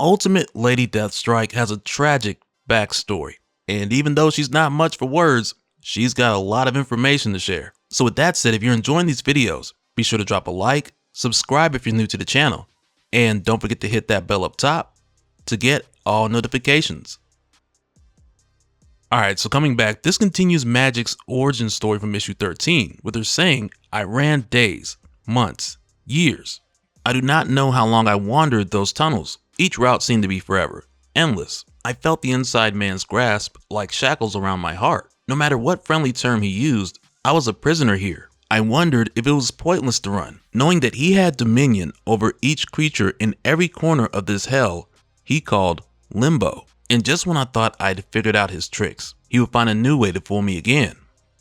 ultimate Lady Deathstrike has a tragic backstory, and even though she's not much for words, she's got a lot of information to share. So with that said, if you're enjoying these videos, be sure to drop a like, subscribe if you're new to the channel, and don't forget to hit that bell up top to get all notifications. Alright, so coming back, this continues Magic's origin story from issue 13, with her saying, "I ran days, months, years. I do not know how long I wandered those tunnels. Each route seemed to be forever, endless. I felt the inside man's grasp like shackles around my heart. No matter what friendly term he used, I was a prisoner here. I wondered if it was pointless to run, knowing that he had dominion over each creature in every corner of this hell he called Limbo. And just when I thought I'd figured out his tricks, he would find a new way to fool me again.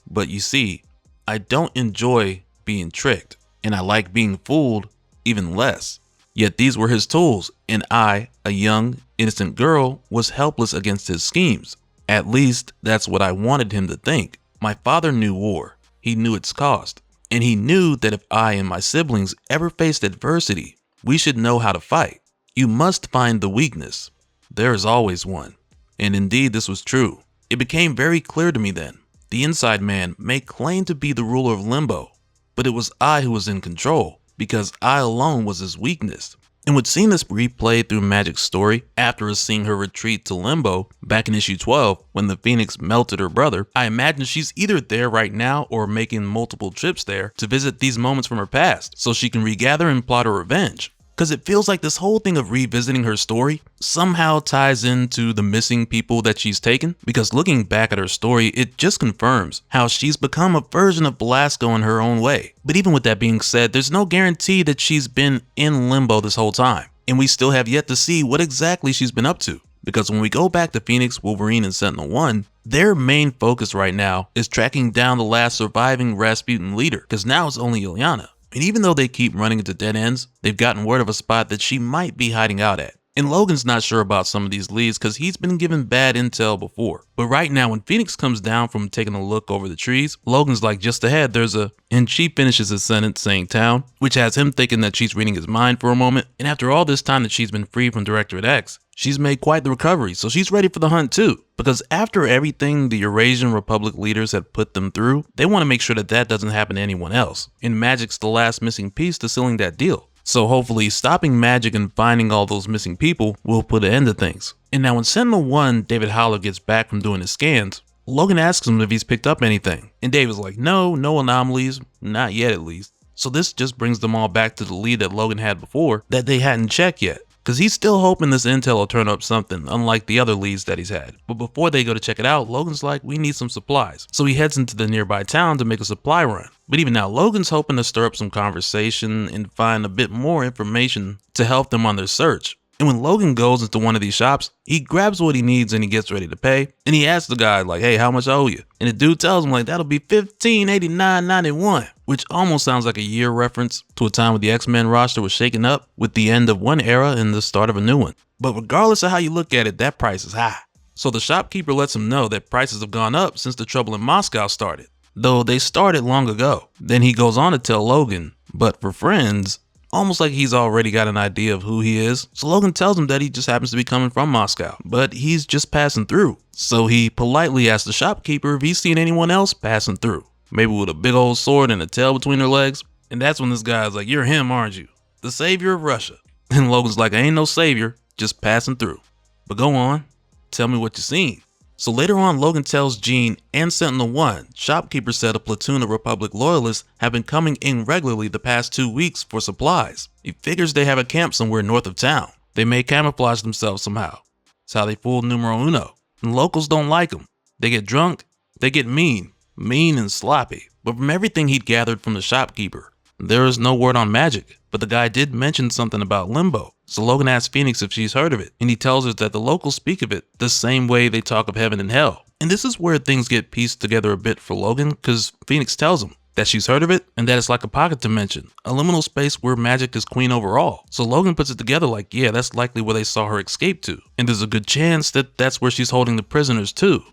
But you see, I don't enjoy being tricked, and I like being fooled even less. Yet these were his tools, and I, a young, innocent girl, was helpless against his schemes. At least that's what I wanted him to think. My father knew war. He knew its cost. And he knew that if I and my siblings ever faced adversity, we should know how to fight. You must find the weakness. There is always one." And indeed this was true. It became very clear to me then. The inside man may claim to be the ruler of Limbo, but it was I who was in control, because I alone was his weakness. And with seeing this replayed through Magic's story, after seeing her retreat to Limbo back in issue 12 when the Phoenix melted her brother, I imagine she's either there right now or making multiple trips there to visit these moments from her past so she can regather and plot her revenge. Because it feels like this whole thing of revisiting her story somehow ties into the missing people that she's taken, because looking back at her story, it just confirms how she's become a version of Belasco in her own way. But even with that being said, there's no guarantee that she's been in Limbo this whole time, and we still have yet to see what exactly she's been up to. Because when we go back to Phoenix, Wolverine, and Sentinel-1, their main focus right now is tracking down the last surviving Rasputin leader, because now it's only Illyana. And even though they keep running into dead ends, they've gotten word of a spot that she might be hiding out at. And Logan's not sure about some of these leads because he's been given bad intel before. But right now when Phoenix comes down from taking a look over the trees, Logan's like, just ahead there's a... And she finishes his sentence saying town, which has him thinking that she's reading his mind for a moment. And after all this time that she's been free from Directorate X, she's made quite the recovery, so she's ready for the hunt too. Because after everything the Eurasian Republic leaders have put them through, they want to make sure that that doesn't happen to anyone else. And Magic's the last missing piece to sealing that deal. So hopefully stopping Magic and finding all those missing people will put an end to things. And now when Sentinel-1 David Haller gets back from doing his scans, Logan asks him if he's picked up anything. And David's like, no anomalies, not yet at least. So this just brings them all back to the lead that Logan had before that they hadn't checked yet. Because he's still hoping this intel will turn up something, unlike the other leads that he's had. But before they go to check it out, Logan's like, we need some supplies. So he heads into the nearby town to make a supply run. But even now, Logan's hoping to stir up some conversation and find a bit more information to help them on their search. And when Logan goes into one of these shops, he grabs what he needs and he gets ready to pay. And he asks the guy like, hey, how much I owe you? And the dude tells him like, that'll be $15.89.91, which almost sounds like a year reference to a time when the X-Men roster was shaken up with the end of one era and the start of a new one. But regardless of how you look at it, that price is high. So the shopkeeper lets him know that prices have gone up since the trouble in Moscow started, though they started long ago. Then he goes on to tell Logan, but for friends, almost like he's already got an idea of who he is. So Logan tells him that he just happens to be coming from Moscow, but he's just passing through. So he politely asks the shopkeeper if he's seen anyone else passing through, maybe with a big old sword and a tail between their legs. And that's when this guy's like, you're him, aren't you? The savior of Russia. And Logan's like, I ain't no savior, just passing through. But go on, tell me what you seen. So later on, Logan tells Jean and Sentinel-1, shopkeeper said a platoon of Republic loyalists have been coming in regularly the past 2 weeks for supplies. He figures they have a camp somewhere north of town. They may camouflage themselves somehow. It's how they fooled numero uno. And locals don't like them. They get drunk, they get mean and sloppy. But from everything he'd gathered from the shopkeeper, there is no word on Magic. But the guy did mention something about Limbo. So Logan asks Phoenix if she's heard of it, and he tells her that the locals speak of it the same way they talk of heaven and hell. And this is where things get pieced together a bit for Logan, because Phoenix tells him that she's heard of it and that it's like a pocket dimension, a liminal space where Magic is queen over all. So Logan puts it together like, yeah, that's likely where they saw her escape to, and there's a good chance that that's where she's holding the prisoners too.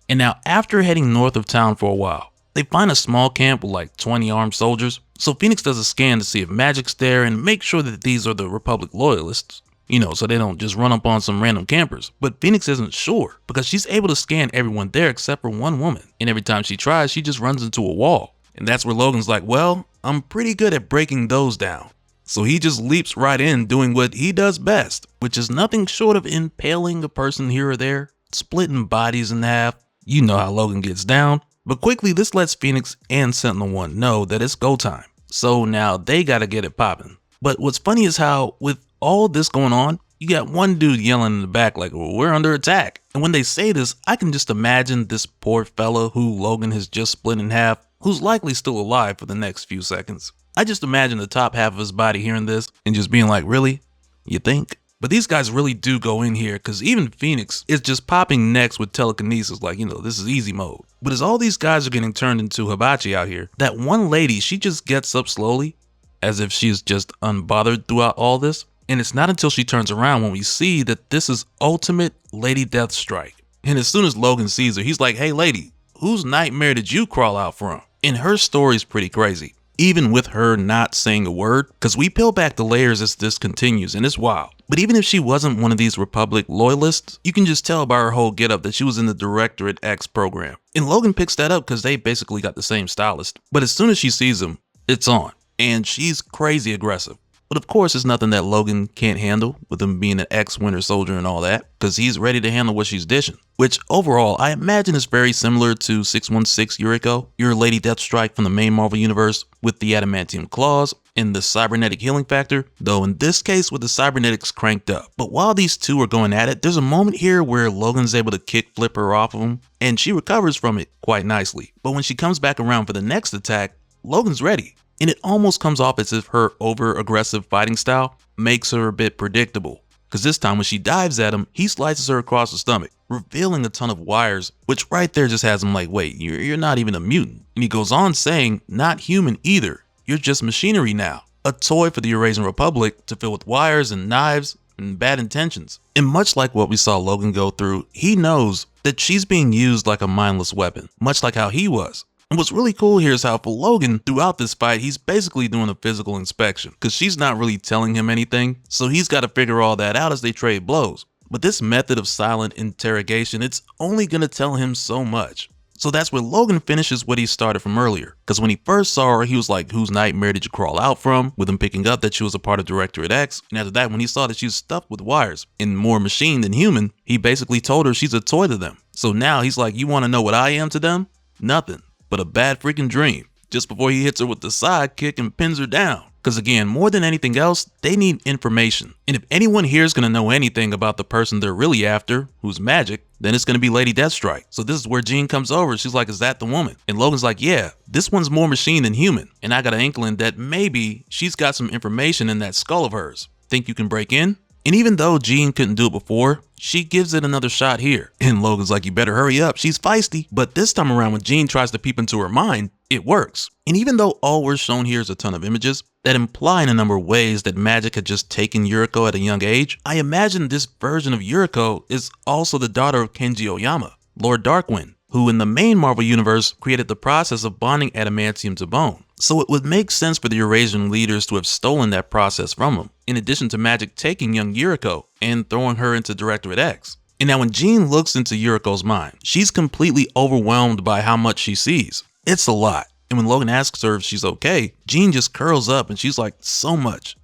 And now after heading north of town for a while, they find a small camp with like 20 armed soldiers. So Phoenix does a scan to see if Magic's there and make sure that these are the Republic loyalists. So they don't just run up on some random campers. But Phoenix isn't sure because she's able to scan everyone there except for one woman. And every time she tries, she just runs into a wall. And that's where Logan's like, well, I'm pretty good at breaking those down. So he just leaps right in doing what he does best, which is nothing short of impaling a person here or there, splitting bodies in half. You know how Logan gets down. But quickly, this lets Phoenix and Sentinel-1 know that it's go time. So now they gotta get it popping. But what's funny is how, with all this going on, you got one dude yelling in the back like, well, we're under attack. And when they say this, I can just imagine this poor fella who Logan has just split in half, who's likely still alive for the next few seconds. I just imagine the top half of his body hearing this and just being like, really? You think? But these guys really do go in here because even Phoenix is just popping necks with telekinesis like, this is easy mode. But as all these guys are getting turned into hibachi out here, that one lady, she just gets up slowly as if she's just unbothered throughout all this. And it's not until she turns around when we see that this is ultimate Lady Deathstrike. And as soon as Logan sees her, he's like, hey lady, whose nightmare did you crawl out from? And her story's pretty crazy. Even with her not saying a word, because we peel back the layers as this continues, and it's wild. But even if she wasn't one of these Republic loyalists, you can just tell by her whole getup that she was in the Directorate X program. And Logan picks that up because they basically got the same stylist. But as soon as she sees him, it's on. And she's crazy aggressive. But of course, it's nothing that Logan can't handle with him being an ex-Winter Soldier and all that, because he's ready to handle what she's dishing. Which overall, I imagine is very similar to 616 Yuriko, your Lady Deathstrike from the main Marvel Universe, with the adamantium claws and the cybernetic healing factor, though in this case with the cybernetics cranked up. But while these two are going at it, there's a moment here where Logan's able to kick flip her off of him, and she recovers from it quite nicely. But when she comes back around for the next attack, Logan's ready. And it almost comes off as if her over-aggressive fighting style makes her a bit predictable. Because this time when she dives at him, he slices her across the stomach, revealing a ton of wires, which right there just has him like, wait, you're not even a mutant. And he goes on saying, not human either. You're just machinery now. A toy for the Eurasian Republic to fill with wires and knives and bad intentions. And much like what we saw Logan go through, he knows that she's being used like a mindless weapon, much like how he was. And what's really cool here is how for Logan, throughout this fight, he's basically doing a physical inspection because she's not really telling him anything. So he's got to figure all that out as they trade blows. But this method of silent interrogation, it's only going to tell him so much. So that's where Logan finishes what he started from earlier. Because when he first saw her, he was like, whose nightmare did you crawl out from? With him picking up that she was a part of Directorate X. And after that, when he saw that she was stuffed with wires and more machine than human, he basically told her she's a toy to them. So now he's like, you want to know what I am to them? Nothing. But a bad freaking dream, just before he hits her with the sidekick and pins her down. Because again, more than anything else, they need information. And if anyone here is going to know anything about the person they're really after, who's Magic, then it's going to be Lady Deathstrike. So this is where Jean comes over. She's like, is that the woman? And Logan's like, yeah, this one's more machine than human. And I got an inkling that maybe she's got some information in that skull of hers. Think you can break in? And even though Jean couldn't do it before, she gives it another shot here. And Logan's like, you better hurry up, she's feisty. But this time around when Jean tries to peep into her mind, it works. And even though all we're shown here is a ton of images that imply in a number of ways that Magic had just taken Yuriko at a young age, I imagine this version of Yuriko is also the daughter of Kenji Oyama, Lord Darkwind, who in the main Marvel Universe created the process of bonding adamantium to bone. So it would make sense for the Eurasian leaders to have stolen that process from him, in addition to Magic taking young Yuriko and throwing her into Directorate X. And now when Jean looks into Yuriko's mind, she's completely overwhelmed by how much she sees. It's a lot. And when Logan asks her if she's okay, Jean just curls up and she's like, so much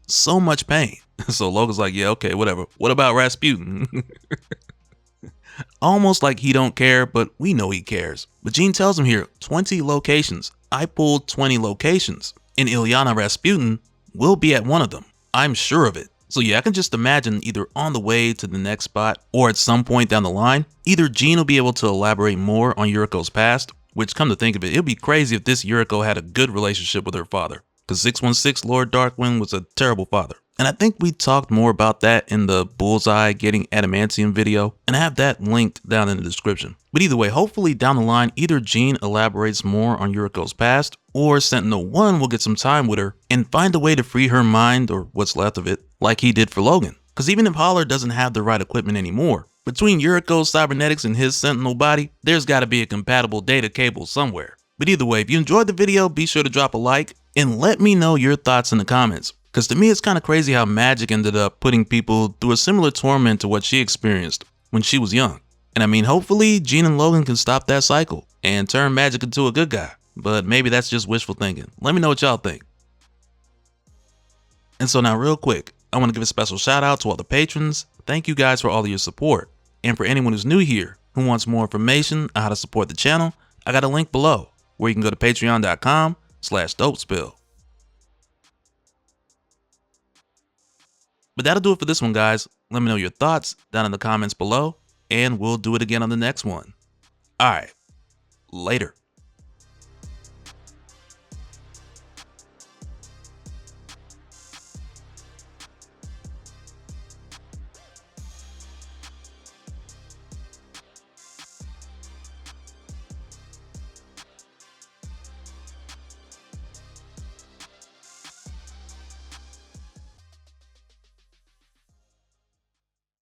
pain. So Logan's like, yeah, okay, whatever. What about Rasputin? Almost like he don't care, but we know he cares. But Jean tells him here, 20 locations. I pulled 20 locations. And Ilyana Rasputin will be at one of them. I'm sure of it. So yeah, I can just imagine either on the way to the next spot or at some point down the line, either Jean will be able to elaborate more on Yuriko's past, which come to think of it, it'd be crazy if this Yuriko had a good relationship with her father. Because 616 Lord Darkwind was a terrible father. And I think we talked more about that in the Bullseye getting adamantium video, and I have that linked down in the description. But either way, hopefully down the line, either Jean elaborates more on Yuriko's past, or Sentinel-1 will get some time with her and find a way to free her mind, or what's left of it, like he did for Logan. Because even if Holler doesn't have the right equipment anymore, between Yuriko's cybernetics and his Sentinel body, there's got to be a compatible data cable somewhere. But either way, if you enjoyed the video, be sure to drop a like and let me know your thoughts in the comments. Because to me, it's kind of crazy how magic ended up putting people through a similar torment to what she experienced when she was young. And I mean, hopefully Jean and Logan can stop that cycle and turn magic into a good guy. But maybe that's just wishful thinking. Let me know what y'all think. And so now real quick, I want to give a special shout out to all the patrons. Thank you guys for all of your support. And for anyone who's new here who wants more information on how to support the channel, I got a link below where you can go to patreon.com/dopespill. But that'll do it for this one, guys. Let me know your thoughts down in the comments below, and we'll do it again on the next one. Alright, later.